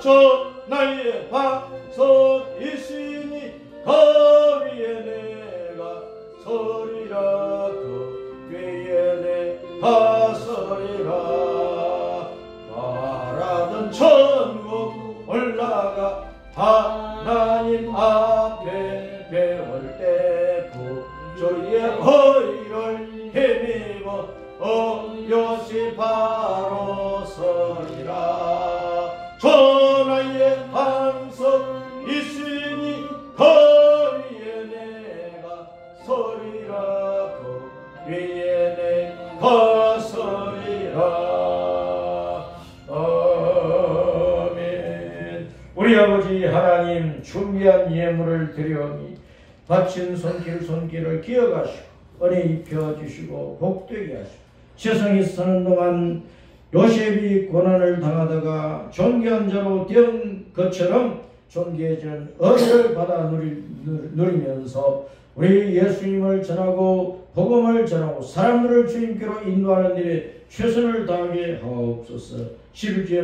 천하의 반석 있으니 거리에 내가 서리라 거리에 내가 서리라. 바라던 천국 올라가 하나님 앞에 배울 때 구주의 의를 힘입어 어여시 바로 서리라. 천하의 반석 있으니 거리에 내가 서리라 거리에 내가 서리라. 아멘. 우리 아버지 하나님 준비한 예물을 드려오니 바친 손길을 기억하시고 은혜 입혀주시고 복되게 하시고 세상에 사는 동안 요셉이 고난을 당하다가 존귀한 자로 된 것처럼 존귀해지는 은혜를 받아 누리면서 우리 예수님을 전하고 복음을 전하고 사람들을 주님께로 인도하는 일에 최선을 다하게 하옵소서. 십일주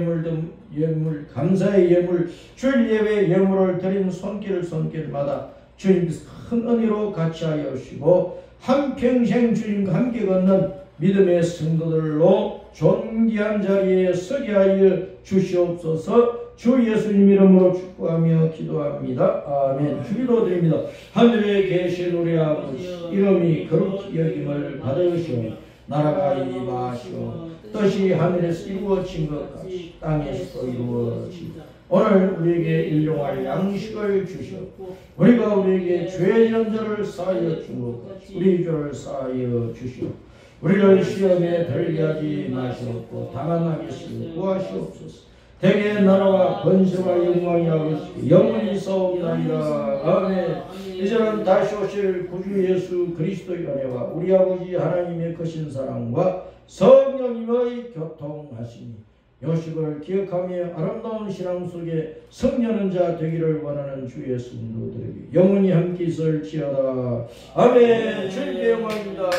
예물 감사의 예물 주일 예배 예물을 드린 손길마다 주님께서 큰 은혜로 같이하여 주시고 한평생 주님과 함께 걷는 믿음의 성도들로 존귀한 자리에 서게 하여 주시옵소서. 주 예수님 이름으로 축복하며 기도합니다. 아멘. 기도드립니다. 하늘에 계신 우리 아버지 이름이 거룩히 여김을 받으시오. 나라가 임하시오. 뜻이 하늘에서 이루어진 것 같이 땅에서도 이루어지고 오늘 우리에게 일용할 양식을 주시옵고 우리가 우리에게 죄 지은 자를 사하여 준 것 같이 우리 죄를 사하여 주시옵고 우리를 시험에 들게 하지 마시옵고 다만 하겠으니 구하시옵소서. 대개 나라와 번세와 영광이 아버지께 영원히 사옵나이다. 아멘. 이제는 다시 오실 구주 예수 그리스도의 은혜와 우리 아버지 하나님의 크신 사랑과 성령님의 교통하심이 요식을 기억하며 아름다운 신앙 속에 성령한 자 되기를 원하는 주의 성도들에게 영원히 함께 있을지어다. 아멘. 주님의 영광입니다.